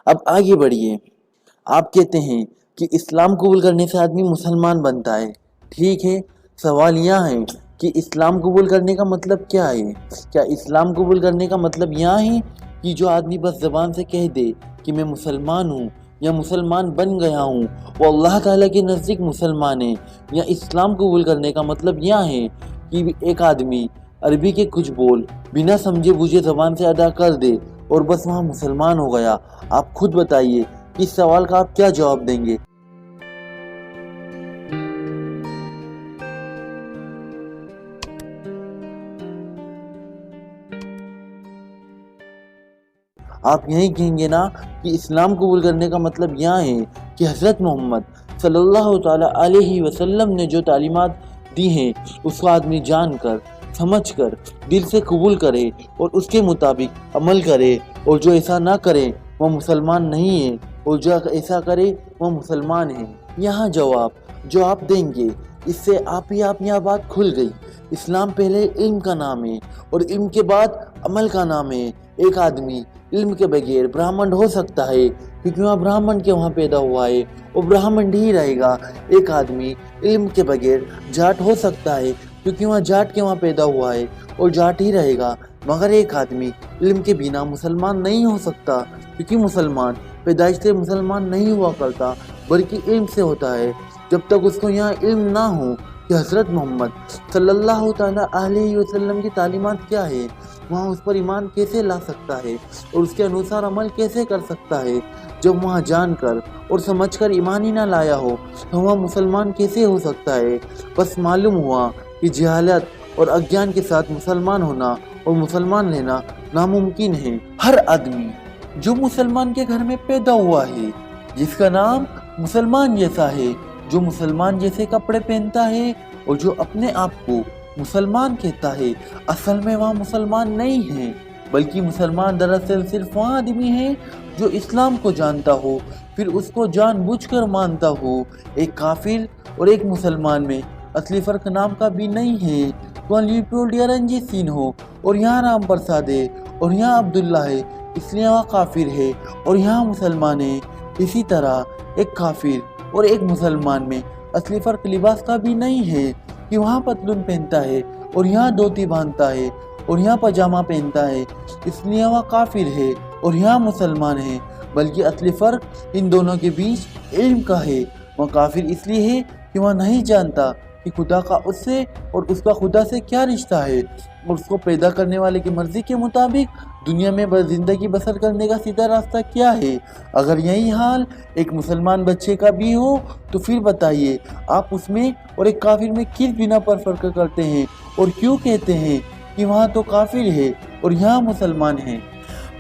अब आगे बढ़िए। आप कहते हैं कि इस्लाम कबूल करने से आदमी मुसलमान बनता है। ठीक है, सवाल यह है कि इस्लाम कबूल करने का मतलब क्या है? क्या इस्लाम कबूल करने का मतलब यह है कि जो आदमी बस ज़बान से कह दे कि मैं मुसलमान हूँ या मुसलमान बन गया हूँ, वो अल्लाह ताला के नज़दीक मुसलमान है? या इस्लाम कबूल करने का मतलब यह है कि एक आदमी अरबी के कुछ बोल बिना समझे बूझे ज़बान से अदा कर दे और बस वहाँ मुसलमान हो गया? आप खुद बताइए कि इस सवाल का आप क्या जवाब देंगे? आप यही कहेंगे ना कि इस्लाम कबूल करने का मतलब यह है कि हज़रत मोहम्मद सल्लल्लाहु ताला अलैहि वसल्लम ने जो तालीमात दी हैं उसको आदमी जानकर समझकर दिल से कबूल करे और उसके मुताबिक अमल करे, और जो ऐसा ना करे वह मुसलमान नहीं है, और जो ऐसा करे वह मुसलमान है। यहाँ जवाब जो आप देंगे इससे आप यह बात खुल गई। इस्लाम पहले इल्म का नाम है और इल्म के बाद अमल का नाम है। एक आदमी इल्म के बगैर ब्राह्मण हो सकता है क्योंकि वहाँ ब्राह्मण के वहाँ पैदा हुआ है, वो ब्राह्मण ही रहेगा। एक आदमी इल्म के बगैर जाट हो सकता है क्योंकि वहाँ जाट के वहाँ पैदा हुआ है और जाट ही रहेगा। मगर एक आदमी इल्म के बिना मुसलमान नहीं हो सकता क्योंकि मुसलमान पैदाइश से मुसलमान नहीं हुआ करता बल्कि इल्म से होता है। जब तक उसको यहाँ इल्म ना हो कि हज़रत मोहम्मद सल्लल्लाहु ताला अलैहि वसल्लम की तालीमात क्या है, वहाँ उस पर ईमान कैसे ला सकता है और उसके अनुसार अमल कैसे कर सकता है? जब वहाँ जानकर और समझकर ईमान ही ना लाया हो तो वहाँ मुसलमान कैसे हो सकता है? बस मालूम हुआ कि जहालत और अज्ञान के साथ मुसलमान होना और मुसलमान लेना नामुमकिन है। हर आदमी जो मुसलमान के घर में पैदा हुआ है, जिसका नाम मुसलमान जैसा है, जो मुसलमान जैसे कपड़े पहनता है और जो अपने आप को मुसलमान कहता है, असल में वहाँ मुसलमान नहीं है, बल्कि मुसलमान दरअसल सिर्फ वहाँ आदमी है जो इस्लाम को जानता हो, फिर उसको जानबूझकर मानता हो। एक काफिर और एक मुसलमान में असली फ़र्क नाम का भी नहीं है। वहाँ लियोपोल्ड या रंजीत सिंह हो और यहाँ राम प्रसाद है और यहाँ अब्दुल्ला है, इसलिए वहाँ काफिर है और यहाँ मुसलमान है। इसी तरह एक काफिर और एक मुसलमान में असली फ़र्क लिबास का भी नहीं है कि वहाँ पतलून पहनता है और यहाँ धोती बांधता है और यहाँ पजामा पहनता है, इसलिए वहाँ काफिर है और यहाँ मुसलमान है। बल्कि असली फ़र्क इन दोनों के बीच इल्म का है। वह काफिर इसलिए है कि वह नहीं जानता कि खुदा का उससे और उसका खुदा से क्या रिश्ता है और उसको पैदा करने वाले की मर्ज़ी के मुताबिक दुनिया में ज़िंदगी बसर करने का सीधा रास्ता क्या है। अगर यही हाल एक मुसलमान बच्चे का भी हो तो फिर बताइए आप उसमें और एक काफिर में किस बिना पर फ़र्क करते हैं और क्यों कहते हैं कि वहाँ तो काफिर है और यहाँ मुसलमान है।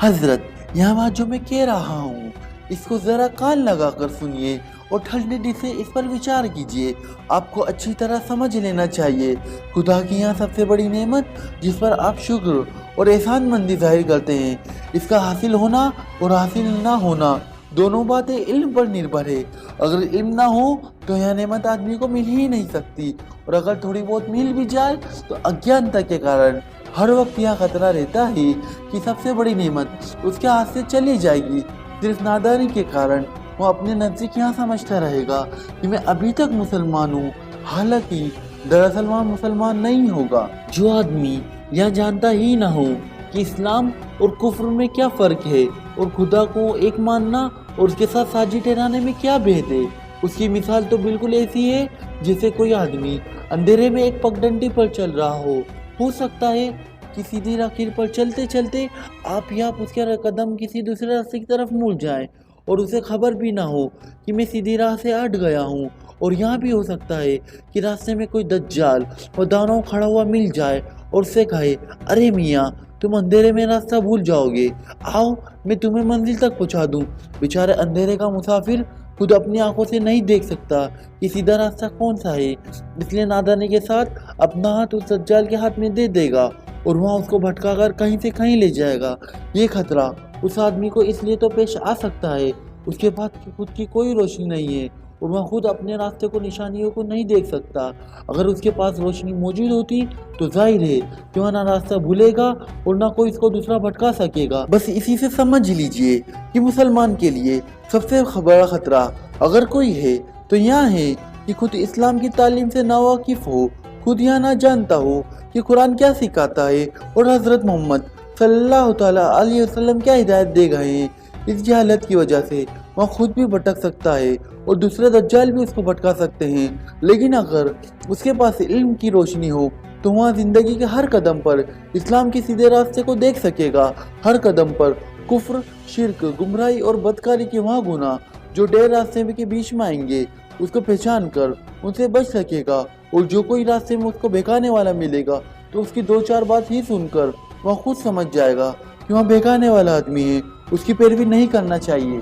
हज़रत, यह बात जो मैं कह रहा हूँ इसको ज़रा कान लगा कर सुनिए और ठंडे दिल से इस पर विचार कीजिए। आपको अच्छी तरह समझ लेना चाहिए खुदा की यहाँ सबसे बड़ी नेमत जिस पर आप शुक्र और एहसानमंदी जाहिर करते हैं, इसका हासिल होना और हासिल ना होना दोनों बातें इल्म पर निर्भर है। अगर इल्म ना हो तो यह नेमत आदमी को मिल ही नहीं सकती, और अगर थोड़ी बहुत मिल भी जाए तो अज्ञानता के कारण हर वक्त यह खतरा रहता है कि सबसे बड़ी नेमत उसके हाथ से चली जाएगी। सिर्फ नादानी के कारण वो अपने नज़दीक यहाँ समझता रहेगा कि मैं अभी तक मुसलमान हूँ, हालांकि दरअसल वहाँ मुसलमान नहीं होगा। जो आदमी यह जानता ही ना हो कि इस्लाम और कुफ्र में क्या फ़र्क है और खुदा को एक मानना और उसके साथ साझी ठहराने में क्या भेद है, उसकी मिसाल तो बिल्कुल ऐसी है जैसे कोई आदमी अंधेरे में एक पगडंडी पर चल रहा हो सकता है कि सीधी राखीर पर चलते चलते आप या उसके कदम किसी दूसरे रास्ते की तरफ मुड़ जाए और उसे खबर भी ना हो कि मैं सीधी राह से हट गया हूँ। और यहाँ भी हो सकता है कि रास्ते में कोई दज्जाल और दानव खड़ा हुआ मिल जाए और उससे कहे, अरे मियाँ तुम अंधेरे में रास्ता भूल जाओगे, आओ मैं तुम्हें मंजिल तक पहुँचा दूँ। बेचारे अंधेरे का मुसाफिर खुद अपनी आंखों से नहीं देख सकता कि सीधा रास्ता कौन सा है, इसलिए नादानी के साथ अपना हाथ उस दज्जाल के हाथ में दे देगा और वहाँ उसको भटका कर कहीं से कहीं ले जाएगा। ये खतरा उस आदमी को इसलिए तो पेश आ सकता है उसके पास खुद की कोई रोशनी नहीं है اور وہ خود اپنے راستے کو نشانیوں کو نہیں دیکھ سکتا۔ اگر اس کے پاس روشنی موجود ہوتی تو ظاہر ہے کہ وہ نہ راستہ بھولے گا اور نہ کوئی اس کو دوسرا بھٹکا سکے گا۔ بس اسی سے سمجھ لیجئے کہ مسلمان کے لیے سب سے بڑا خطرہ اگر کوئی ہے تو یہاں ہے کہ خود اسلام کی تعلیم سے ناواقف ہو، خود یہاں نہ جانتا ہو کہ قرآن کیا سکھاتا ہے اور حضرت محمد صلی اللہ تعالیٰ علیہ وسلم کیا ہدایت دے گئے ہیں۔ اس جہالت کی وجہ سے وہ خود بھی بھٹک سکتا ہے اور دوسرے دجال بھی اس کو بھٹکا سکتے ہیں، لیکن اگر اس کے پاس علم کی روشنی ہو تو وہاں زندگی کے ہر قدم پر اسلام کے سیدھے راستے کو دیکھ سکے گا۔ ہر قدم پر کفر، شرک، گمراہی اور بدکاری کے وہاں گناہ جو ڈیر راستے کے بیچ میں آئیں گے اس کو پہچان کر ان سے بچ سکے گا، اور جو کوئی راستے میں اس کو بہکانے والا ملے گا تو اس کی دو چار بات ہی سن کر وہ خود سمجھ جائے گا کہ وہ بہکانے والا آدمی ہے، اس کی پیروی نہیں کرنا چاہیے۔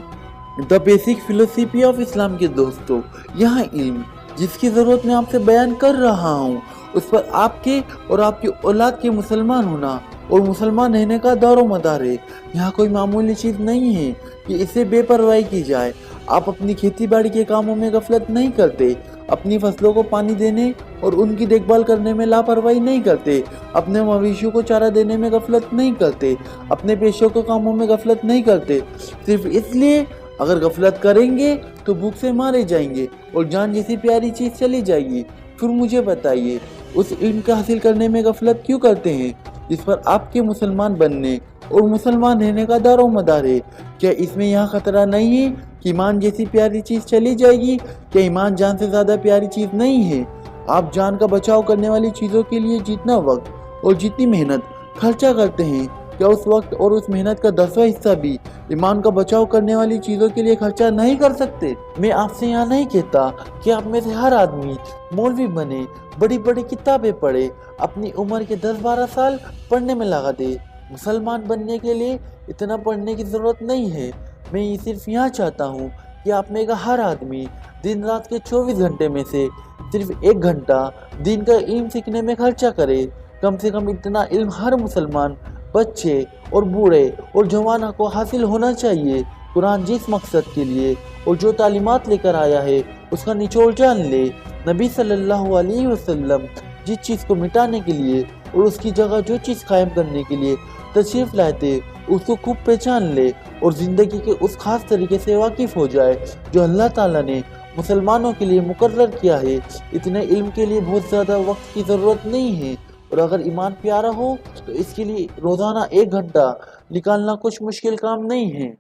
دا بیسک فلسفی آف اسلام کے دوستو، یہاں علم جس کی ضرورت میں آپ سے بیان کر رہا ہوں اس پر آپ کے اور آپ کی اولاد کے مسلمان ہونا اور مسلمان رہنے کا دار و مدار ہے۔ یہاں کوئی معمولی چیز نہیں ہے کہ اسے بے پرواہی کی جائے۔ آپ اپنی کھیتی باڑی کے کاموں میں غفلت نہیں کرتے، اپنی فصلوں کو پانی دینے اور ان کی دیکھ بھال کرنے میں لاپرواہی نہیں کرتے، اپنے مویشیوں کو چارہ دینے میں غفلت نہیں کرتے، اپنے پیشوں کے کاموں میں غفلت نہیں کرتے، صرف اس لیے اگر غفلت کریں گے تو بھوک سے مارے جائیں گے اور جان جیسی پیاری چیز چلی جائے گی۔ پھر مجھے بتائیے اس علم کا حاصل کرنے میں غفلت کیوں کرتے ہیں جس پر آپ کے مسلمان بننے اور مسلمان رہنے کا دار و مدار ہے؟ کیا اس میں یہاں خطرہ نہیں ہے کہ ایمان جیسی پیاری چیز چلی جائے گی؟ کیا ایمان جان سے زیادہ پیاری چیز نہیں ہے؟ آپ جان کا بچاؤ کرنے والی چیزوں کے لیے جتنا وقت اور جتنی محنت خرچہ کرتے ہیں، کیا اس وقت اور اس محنت کا 10واں حصہ بھی ایمان کا بچاؤ کرنے والی چیزوں کے لیے خرچہ نہیں کر سکتے؟ میں آپ سے یہاں نہیں کہتا کہ آپ میں سے ہر آدمی مولوی بنے، بڑی بڑی کتابیں پڑھے، اپنی عمر کے 10-12 سال پڑھنے میں لگا دے۔ مسلمان بننے کے لیے اتنا پڑھنے کی ضرورت نہیں ہے۔ میں یہ صرف یہاں چاہتا ہوں کہ آپ میں کا ہر آدمی دن رات کے 24 گھنٹے میں سے صرف 1 گھنٹہ دین کا علم سیکھنے میں خرچہ کرے۔ کم سے کم اتنا علم ہر مسلمان بچے اور بوڑھے اور جوانوں کو حاصل ہونا چاہیے۔ قرآن جس مقصد کے لیے اور جو تعلیمات لے کر آیا ہے اس کا نچوڑ جان لے۔ نبی صلی اللہ علیہ وسلم جس چیز کو مٹانے کے لیے اور اس کی جگہ جو چیز قائم کرنے کے لیے تشریف لائے تھے اس کو خوب پہچان لے اور زندگی کے اس خاص طریقے سے واقف ہو جائے جو اللہ تعالیٰ نے مسلمانوں کے لیے مقرر کیا ہے۔ اتنے علم کے لیے بہت زیادہ وقت کی ضرورت نہیں ہے، اور اگر ایمان پیارا ہو تو اس کے لیے روزانہ 1 گھنٹہ نکالنا کچھ مشکل کام نہیں ہے۔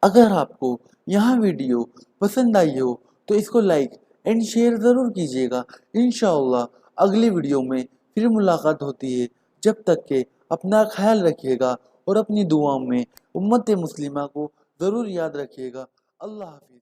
اگر آپ کو یہاں ویڈیو پسند آئی ہو تو اس کو لائک اینڈ شیئر ضرور کیجیے گا۔ انشاءاللہ اگلی ویڈیو میں پھر ملاقات ہوتی ہے۔ جب تک کہ اپنا خیال رکھیے گا اور اپنی دعاؤں میں امت مسلمہ کو ضرور یاد رکھیے گا۔ اللہ حافظ۔